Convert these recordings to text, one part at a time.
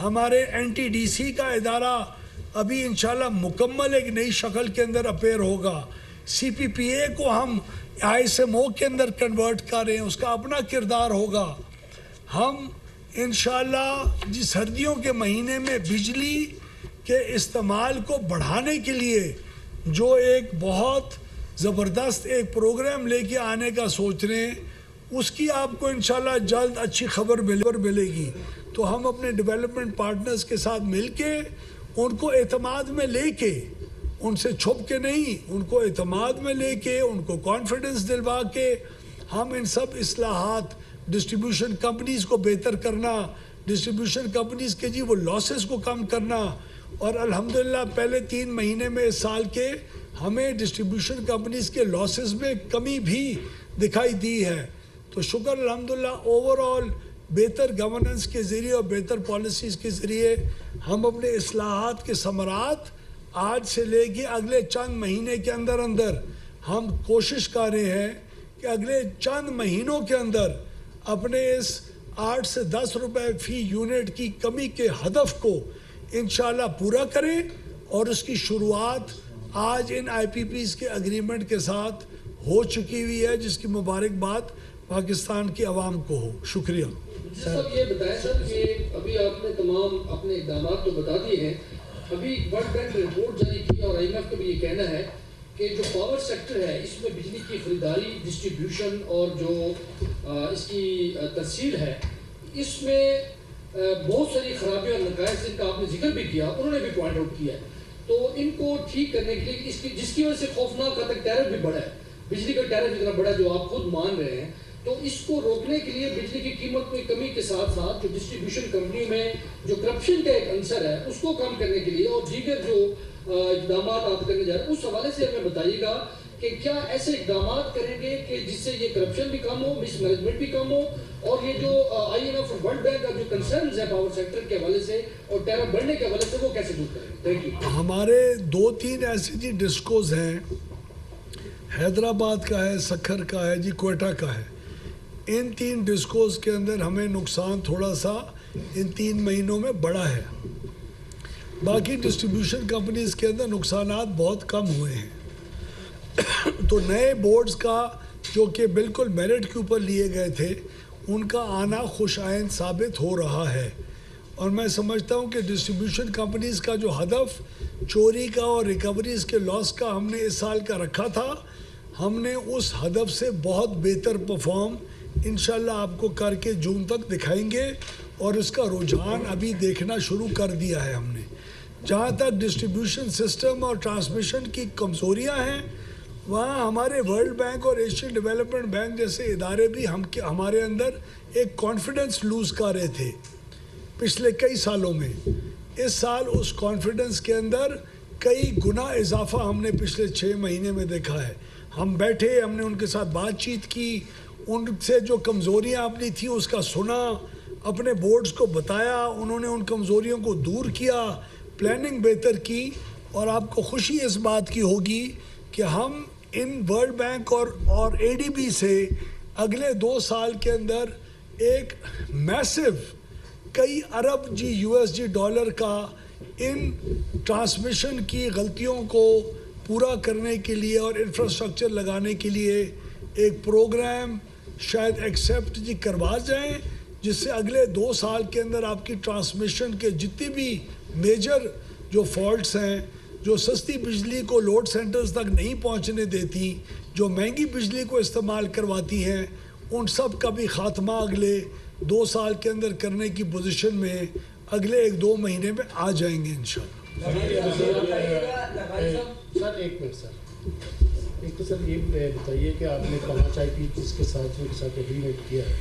ہمارے NTDC کا ادارہ ابھی انشاءاللہ مکمل ایک نئی شکل کے اندر اپیئر ہوگا. CPPA کو ہم ISMO کے اندر کنورٹ کر رہے ہیں, اس کا اپنا کردار ہوگا. ہم انشاءاللہ سردیوں کے مہینے میں بجلی کے استعمال کو بڑھانے کے لیے جو ایک بہت زبردست ایک پروگرام لے کے آنے کا سوچ رہے ہیں, اس کی آپ کو انشاءاللہ جلد اچھی خبر ملے گی. تو ہم اپنے ڈیولپمنٹ پارٹنرز کے ساتھ مل کے ان کو اعتماد میں لے کے, ان سے چھپ کے نہیں, ان کو اعتماد میں لے کے, ان کو کانفیڈنس دلوا کے ہم ان سب اصلاحات, ڈسٹریبیوشن کمپنیز کو بہتر کرنا, ڈسٹریبیوشن کمپنیز کے وہ لاسز کو کم کرنا. اور الحمدللہ پہلے 3 مہینے میں اس سال کے ہمیں ڈسٹریبیوشن کمپنیز کے لاسز میں کمی بھی دکھائی دی ہے. تو شکر الحمدللہ اوور آل بہتر گورننس کے ذریعے اور بہتر پالیسیز کے ذریعے ہم اپنے اصلاحات کے ثمرات آج سے لے کے اگلے چند مہینے کے اندر ہم کوشش کر رہے ہیں کہ اگلے چند مہینوں کے اندر اپنے اس 8 سے 10 روپے فی یونٹ کی کمی کے ہدف کو انشاءاللہ پورا کریں, اور اس کی شروعات آج ان IPPs کے اگریمنٹ کے ساتھ ہو چکی ہوئی ہے, جس کی مبارکباد پاکستان کی عوام کو ہو. شکریہ. سر یہ بتائیں سر کہ ابھی آپ نے تمام اپنے اقدامات تو بتا دیے ہیں, ابھی ورلڈ بینک نے رپورٹ جاری کی اور IMF کا بھی یہ کہنا ہے کہ جو پاور سیکٹر ہے اس میں بجلی کی خریداری, ڈسٹریبیوشن اور جو اس کی ترسیل ہے, اس میں بہت ساری خرابیاں اور نقائص جن کا آپ نے ذکر بھی کیا, انہوں نے بھی پوائنٹ آؤٹ کیا ہے. تو ان کو ٹھیک کرنے کے لیے جس کی وجہ سے خوفناک حد تک ٹیرف بھی بڑھا ہے, بجلی کا ٹیرف اتنا بڑا جو آپ خود مان رہے ہیں, تو اس کو روکنے کے لیے بجلی کی قیمت میں کمی کے ساتھ ساتھ جو ڈسٹریبیوشن کمپنی میں جو کرپشن کا ایک عنصر ہے اس کو کم کرنے کے لیے اور دیگر جو اقدامات آپ کرنے جا رہے ہیں اس حوالے سے ہمیں بتائیے گا کہ کیا ایسے اقدامات کریں گے کہ جس سے یہ کرپشن بھی کم ہو, مس مینجمنٹ بھی کم ہو, اور یہ جو IMF اور ورلڈ بینک کا جو کنسرنز ہے پاور سیکٹر کے حوالے سے اور ٹیرف بڑھنے کے حوالے سے وہ کیسے دور کریں گے؟ Thank you. ہمارے 2-3 ایسے ڈسکوز ہیں, حیدرآباد کا ہے, سکھر کا ہے, کوئٹہ کا ہے. ان 3 ڈسکوز کے اندر ہمیں نقصان تھوڑا سا ان 3 مہینوں میں بڑا ہے. باقی ڈسٹریبیوشن کمپنیز کے اندر نقصانات بہت کم ہوئے ہیں. تو نئے بورڈز کا جو کہ بالکل میرٹ کے اوپر لیے گئے تھے, ان کا آنا خوش آئند ثابت ہو رہا ہے. اور میں سمجھتا ہوں کہ ڈسٹریبیوشن کمپنیز کا جو ہدف چوری کا اور ریکوریز کے لاس کا ہم نے اس سال کا رکھا تھا, ہم نے اس ہدف سے بہت بہتر پرفارم انشاءاللہ آپ کو کر کے جون تک دکھائیں گے, اور اس کا رجحان ابھی دیکھنا شروع کر دیا ہے ہم نے. جہاں تک ڈسٹریبیوشن سسٹم اور ٹرانسمیشن کی کمزوریاں ہیں, وہاں ہمارے ورلڈ بینک اور ایشین ڈیولپمنٹ بینک جیسے ادارے بھی ہمارے اندر ایک کانفیڈنس لوز کر رہے تھے پچھلے کئی سالوں میں. اس سال اس کانفیڈنس کے اندر کئی گنا اضافہ ہم نے پچھلے 6 مہینے میں دیکھا ہے. ہم بیٹھے, ہم نے ان کے ساتھ بات چیت کی, ان سے جو کمزوریاں اپنی تھیں اس کا سنا, اپنے بورڈز کو بتایا, انہوں نے ان کمزوریوں کو دور کیا, پلاننگ بہتر کی. اور آپ کو خوشی اس بات کی ہوگی کہ ہم ان ورلڈ بینک اور ADB سے اگلے 2 سال کے اندر ایک میسو کئی ارب USD ڈالر کا ان ٹرانسمیشن کی غلطیوں کو پورا کرنے کے لیے اور انفراسٹرکچر لگانے کے لیے ایک پروگرام شاید ایکسیپٹ کروا جائیں, جس سے اگلے 2 سال کے اندر آپ کی ٹرانسمیشن کے جتنی بھی میجر جو فالٹس ہیں, جو سستی بجلی کو لوڈ سینٹرز تک نہیں پہنچنے دیتی, جو مہنگی بجلی کو استعمال کرواتی ہیں, ان سب کا بھی خاتمہ اگلے 2 سال کے اندر کرنے کی پوزیشن میں اگلے 1-2 مہینے میں آ جائیں گے انشاءاللہ. سر ایک منٹ سر, ایک تو سر یہ بتائیے کہ آپ نے 5 IPPs کے ساتھ اگریمنٹ کیا ہے,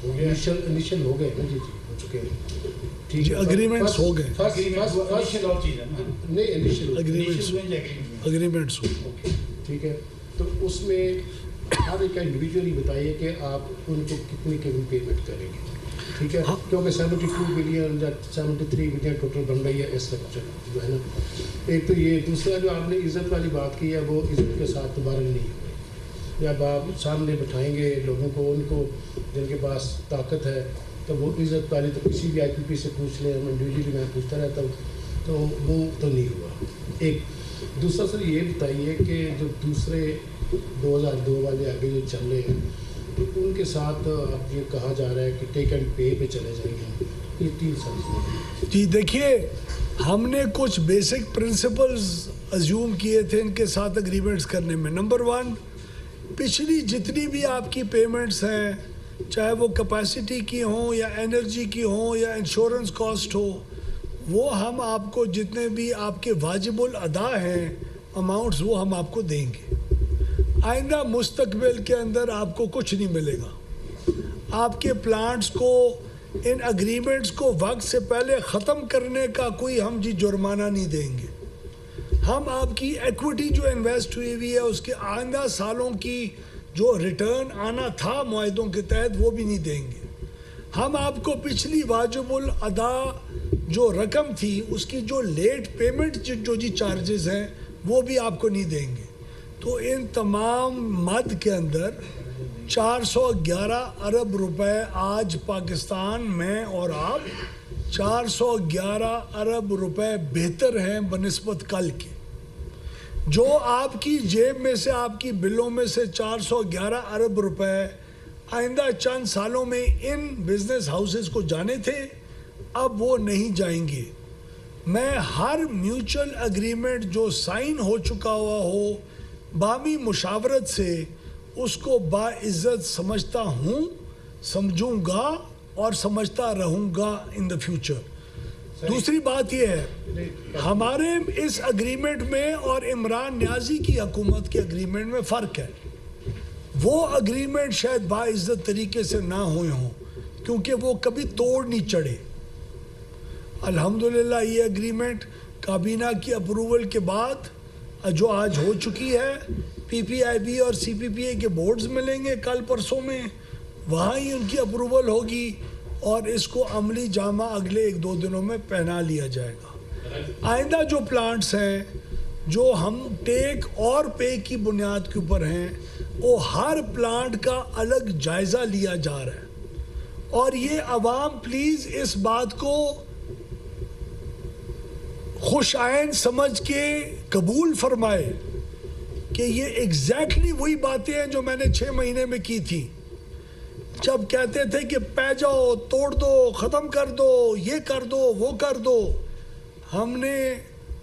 انیشل ہو گئے نا؟ جی ہو چکے ہیں, ٹھیک ہے, اگریمنٹس ہو گئے, اگریمنٹس ہو گئے, ٹھیک ہے. تو اس میں ہر ایک انڈیویجولی بتائیے کہ آپ ان کو کتنی پیمنٹ کریں گے, ٹھیک ہے, کیونکہ 72 بلین یا 73 بلین ٹوٹل بن رہی ہے اسٹرکچر جو ہے نا. ایک تو یہ, دوسرا جو آپ نے عزت والی بات کی ہے وہ عزت کے ساتھ دوبارہ نہیں ہوئی. جب آپ سامنے بٹھائیں گے لوگوں کو, ان کو جن کے پاس طاقت ہے تو وہ عزت والی تو کسی بھی IPP سے پوچھ لیں, میں انڈیویجلی میں پوچھتا رہتا ہوں, تو وہ تو نہیں ہوا. ایک دوسرا سر یہ بتائیے کہ جو دوسرے 2002 والے آگے جو چل رہے ہیں تو ان کے ساتھ اب یہ کہا جا رہا ہے کہ ٹیک اینڈ پے پہ چلے جائیں گے, یہ 3 سال. جی دیکھیے, ہم نے کچھ بیسک پرنسپلز ازیوم کیے تھے ان کے ساتھ اگریمنٹس کرنے میں. نمبر 1, پچھلی جتنی بھی آپ کی پیمنٹس ہیں, چاہے وہ کیپیسٹی کی ہوں یا انرجی کی ہوں یا انشورنس کاسٹ ہو, وہ ہم آپ کو جتنے بھی آپ کے واجب الادا ہیں اماؤنٹس وہ ہم آپ کو دیں گے. آئندہ مستقبل کے اندر آپ کو کچھ نہیں ملے گا. آپ کے پلانٹس کو, ان اگریمنٹس کو وقت سے پہلے ختم کرنے کا کوئی ہم جرمانہ نہیں دیں گے. ہم آپ کی ایکوٹی جو انویسٹ ہوئی ہے اس کے آئندہ سالوں کی جو ریٹرن آنا تھا معاہدوں کے تحت وہ بھی نہیں دیں گے. ہم آپ کو پچھلی واجب الادا جو رقم تھی اس کی جو لیٹ پیمنٹ جو چارجز ہیں وہ بھی آپ کو نہیں دیں گے. تو ان تمام مد کے اندر 411 ارب روپے آج پاکستان میں اور آپ 411 ارب روپے بہتر ہیں بنسبت کل کے. جو آپ کی جیب میں سے, آپ کی بلوں میں سے 411 ارب روپے آئندہ چند سالوں میں ان بزنس ہاؤسز کو جانے تھے, اب وہ نہیں جائیں گے. میں ہر میوچل اگریمنٹ جو سائن ہو چکا ہوا ہو باہمی مشاورت سے اس کو باعزت سمجھتا ہوں, سمجھوں گا اور سمجھتا رہوں گا ان دا فیوچر. دوسری بات یہ ہے, ہمارے اس اگریمنٹ میں اور عمران نیازی کی حکومت کے اگریمنٹ میں فرق ہے. وہ اگریمنٹ شاید باعزت طریقے سے نہ ہوئے ہوں کیونکہ وہ کبھی توڑ نہیں چڑھے. الحمدللہ یہ اگریمنٹ کابینہ کی اپروول کے بعد جو آج ہو چکی ہے, PPIB اور CPPA کے بورڈز ملیں گے کل پرسوں میں, وہاں ہی ان کی اپروول ہوگی اور اس کو عملی جامہ اگلے 1-2 دنوں میں پہنا لیا جائے گا. آئندہ جو پلانٹس ہیں جو ہم ٹیک اور پے کی بنیاد کے اوپر ہیں وہ ہر پلانٹ کا الگ جائزہ لیا جا رہا ہے. اور یہ عوام پلیز اس بات کو خوش آئند سمجھ کے قبول فرمائے کہ یہ ایگزیکٹلی وہی باتیں ہیں جو میں نے 6 مہینے میں کی تھی. جب کہتے تھے کہ پہ جاؤ, توڑ دو, ختم کر دو, یہ کر دو, وہ کر دو, ہم نے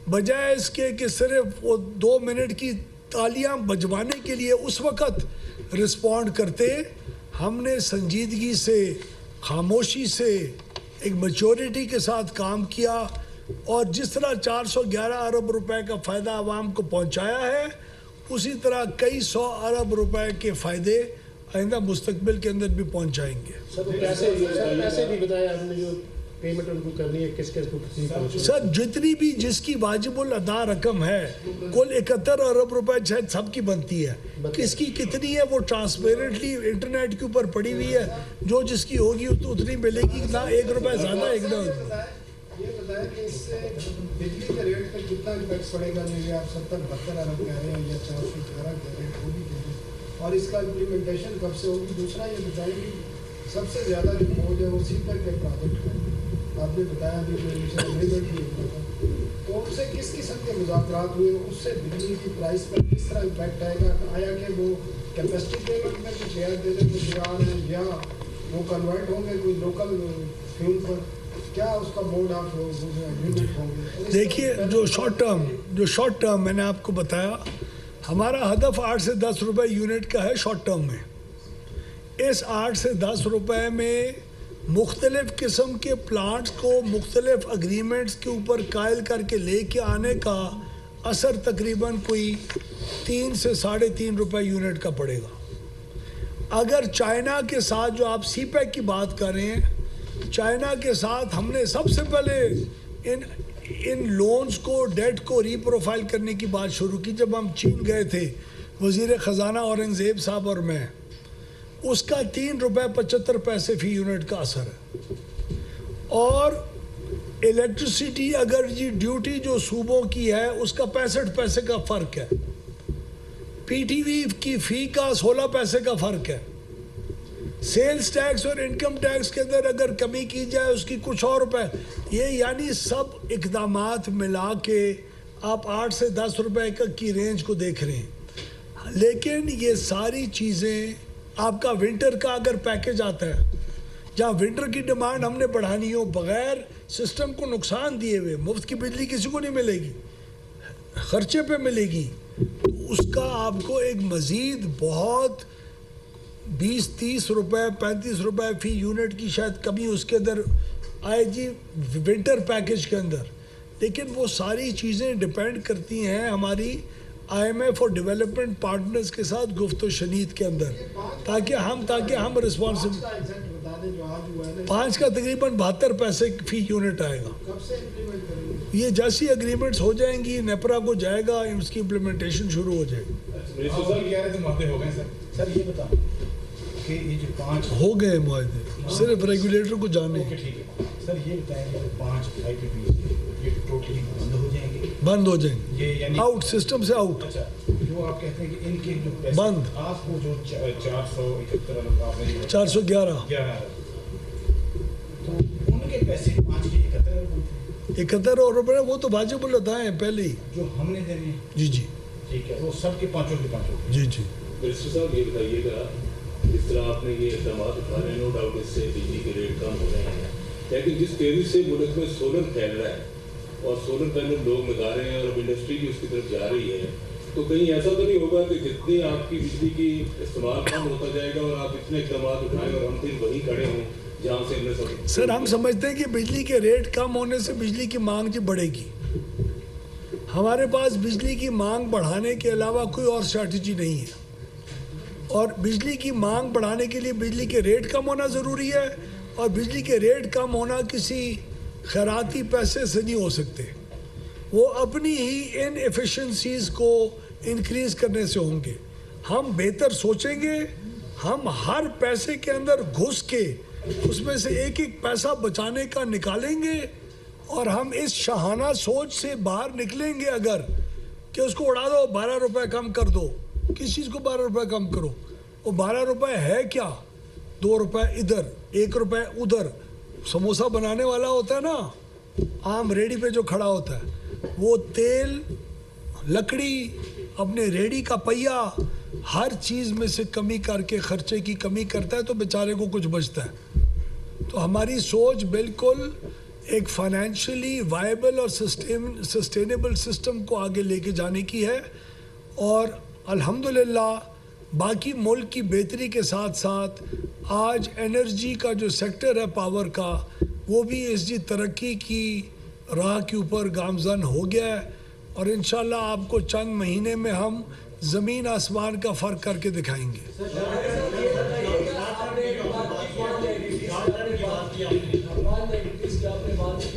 بجائے اس کے کہ صرف وہ 2 منٹ کی تالیاں بجوانے کے لیے اس وقت رسپونڈ کرتے, ہم نے سنجیدگی سے, خاموشی سے, ایک میچورٹی کے ساتھ کام کیا اور جس طرح 411 ارب روپے کا فائدہ عوام کو پہنچایا ہے اسی طرح کئی 100 ارب روپے کے فائدے آئندہ مستقبل کے اندر بھی پہنچائیں گے. پیسے بھی بتایا آپ نے جو پیمنٹ ان کو کرنی ہے کس کس کو کتنی پہنچے. سر جتنی بھی جس کی واجب الادا رقم ہے کل 71 ارب روپے شاید سب کی بنتی ہے, کس کی کتنی ہے وہ ٹرانسپیرنٹلی انٹرنیٹ کے اوپر پڑی ہوئی ہے, جو جس کی ہوگی اتنی ملے گی, نہ 1 روپے زیادہ ایک نہ. یہ بتائیں کہ اس سے بجلی کے ریٹ پر کتنا امپیکٹ پڑے گا, جو آپ 70-72 ارب کہہ رہے ہیں یا 411 کہہ رہے ہیں, وہ بھی کہہ رہے ہیں, اور اس کا امپلیمنٹیشن کب سے ہوگی. دوسرا یہ بتائیں کہ سب سے زیادہ جو بوجھ ہے وہ CPEC کے پروجیکٹ ہے, آپ نے بتایا ابھی تو ان سے کس قسم کے مذاکرات ہوئے, اس سے بجلی کی پرائس پر کس طرح امپیکٹ آئے گا. آیا کہ وہ کیپیسٹی پیمنٹ میں کچھ رعایت دینے کو تیار ہیں یا وہ کنورٹ ہوں گے کوئی لوکل فیول پر, کیا اس کا بورڈ آف اگریمنٹ ہوں گے. دیکھیے جو شارٹ ٹرم میں نے آپ کو بتایا, ہمارا ہدف 8 سے 10 روپے یونٹ کا ہے شارٹ ٹرم میں. اس 8 سے 10 روپے میں مختلف قسم کے پلانٹس کو مختلف اگریمنٹس کے اوپر قائل کر کے لے کے آنے کا اثر تقریباً کوئی 3 سے 3.5 روپے یونٹ کا پڑے گا. اگر چائنا کے ساتھ جو آپ CPEC کی بات کر رہے ہیں, چائنا کے ساتھ ہم نے سب سے پہلے ان لونز کو, ڈیٹ کو ری پروفائل کرنے کی بات شروع کی جب ہم چین گئے تھے, وزیر خزانہ اورنگزیب صاحب اور میں. اس کا 3 روپے 75 پیسے فی یونٹ کا اثر ہے. اور الیکٹریسٹی اگر جی ڈیوٹی جو صوبوں کی ہے اس کا 65 پیسے کا فرق ہے, PTV کی فی کا 16 پیسے کا فرق ہے. سیلز ٹیکس اور انکم ٹیکس کے اندر اگر کمی کی جائے اس کی کچھ اور روپے، یہ یعنی سب اقدامات ملا کے آپ 8 سے 10 روپے کی رینج کو دیکھ رہے ہیں. لیکن یہ ساری چیزیں آپ کا ونٹر کا اگر پیکج آتا ہے جہاں ونٹر کی ڈیمانڈ ہم نے بڑھانی ہو بغیر سسٹم کو نقصان دیے ہوئے، مفت کی بجلی کسی کو نہیں ملے گی، خرچے پہ ملے گی، تو اس کا آپ کو ایک مزید بہت 20-30 روپے 35 روپے فی یونٹ کی شاید کمی اس کے اندر آئے گی ونٹر پیکج کے اندر. لیکن وہ ساری چیزیں ڈیپینڈ کرتی ہیں ہماری IMF اور ڈیولپمنٹ پارٹنرز کے ساتھ گفت و شنید کے اندر، تاکہ ہم رسپانسبل. 5 کا تقریباً 72 پیسے فی یونٹ آئے گا. کب سے امپلیمنٹ کریں گے؟ یہ جیسی اگریمنٹس ہو جائیں گی نیپرا کو جائے گا، اس کی امپلیمنٹیشن شروع ہو جائے گی. ہو گئے سر یہ بتاؤ کہ یہ جو 5 ہو گئے معاہدے، صرف ریگولیٹر کو جانے. ٹھیک ہے سر، یہ بتائیں کہ 5 IPPs یہ ٹوٹلی بند ہو جائیں گے؟ بند ہو جائیں گے، یہ یعنی آؤٹ سسٹم سے آؤٹ. اچھا، جو آپ کہتے ہیں کہ ان کے جو پیسے بند. آپ کو جو 471 ارب آپ نے 411 تو ان کے پیسے 5 کے 71 ارب 71 اور روپے وہ تو واجب العطا ہیں پہلے ہی. جو ہم نے دینے ہیں. جی جی ٹھیک ہے، وہ سب کے 5 کے 5 جی جی. منسٹر صاحب یہ بتائیے گا، اس طرح آپ نے یہ اقدامات اٹھا رہے ہیں، نو ڈاؤٹ اس سے بجلی کے ریٹ کم ہو رہے ہیں، لیکن جس تیزی سے ملک میں سولر پھیل رہا ہے اور سولر پینل لوگ لگا رہے ہیں اور اب انڈسٹری بھی اس کی طرف جا رہی ہے، تو کہیں ایسا تو نہیں ہوگا کہ جتنی آپ کی بجلی کی استعمال کم ہوتا جائے گا اور آپ اتنے اقدامات اٹھائیں اور ہم پھر وہیں کھڑے ہوں جہاں سے ہم نے سب. سر ہم سمجھتے ہیں کہ بجلی کے ریٹ کم ہونے سے بجلی کی مانگ جی بڑھے گی. ہمارے پاس بجلی کی مانگ بڑھانے کے علاوہ کوئی اور اسٹریٹجی نہیں ہے، اور بجلی کی مانگ بڑھانے کے لیے بجلی کے ریٹ کم ہونا ضروری ہے، اور بجلی کے ریٹ کم ہونا کسی خیراتی پیسے سے نہیں ہو سکتے، وہ اپنی ہی ان ایفیشنسیز کو انکریز کرنے سے ہوں گے. ہم بہتر سوچیں گے، ہم ہر پیسے کے اندر گھس کے اس میں سے ایک ایک پیسہ بچانے کا نکالیں گے، اور ہم اس شاہانہ سوچ سے باہر نکلیں گے اگر کہ اس کو اڑا دو، 12 روپے کم کر دو. کس چیز کو 12 روپے کم کرو؟ وہ 12 روپے ہے کیا؟ 2 روپے ادھر 1 روپے ادھر. سموسہ بنانے والا ہوتا ہے نا عام ریڑھی پہ جو کھڑا ہوتا ہے، وہ تیل، لکڑی، اپنے ریڑھی کا پہیا، ہر چیز میں سے کمی کر کے خرچے کی کمی کرتا ہے تو بیچارے کو کچھ بچتا ہے. تو ہماری سوچ بالکل ایک فائنینشلی وائبل اور سسٹینیبل سسٹم کو آگے لے کے جانے کی ہے، اور الحمدللہ باقی ملک کی بہتری کے ساتھ ساتھ آج انرجی کا جو سیکٹر ہے پاور کا، وہ بھی اس کی ترقی کی راہ کے اوپر گامزن ہو گیا ہے، اور انشاءاللہ آپ کو چند مہینے میں ہم زمین آسمان کا فرق کر کے دکھائیں گے.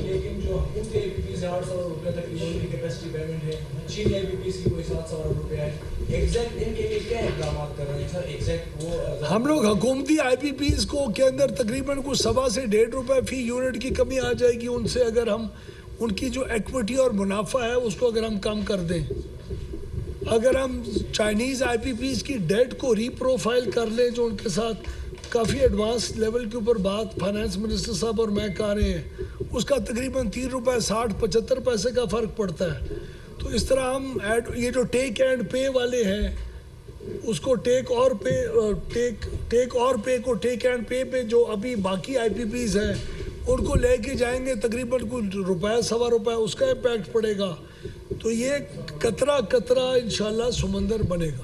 لیکن جو ان کے APPs 800 روپے تک کی کیپیسٹی پیمنٹ ہے، چین APPs کی کوئی 700 روپے ہے، ایگزیکٹ ان کے لیے کیا اقدامات کر رہے ہیں سر؟ ایگزیکٹ وہ ہم لوگ حکومتی IPPs کو کے اندر تقریباً کچھ 1.25 سے 1.5 روپے فی یونٹ کی کمی آ جائے گی ان سے، اگر ہم ان کی جو ایکوٹی اور منافع ہے اس کو اگر ہم کم کر دیں. اگر ہم چائنیز IPPs کی ڈیٹ کو ری پروفائل کر لیں، جو ان کے ساتھ کافی ایڈوانس لیول کے اوپر بات فائنانس منسٹر صاحب اور میں کر رہے ہیں، اس کا تقریباً 3 روپے 60-75 پیسے کا فرق پڑتا ہے. تو اس طرح ہم یہ جو ٹیک اینڈ پے والے ہیں اس کو ٹیک اور پے کو ٹیک اینڈ پے پہ جو ابھی باقی IPPs ہیں ان کو لے کے جائیں گے، تقریباً کچھ روپے 1.25 روپے اس کا امپیکٹ پڑے گا. تو یہ قطرہ قطرہ انشاءاللہ سمندر بنے گا.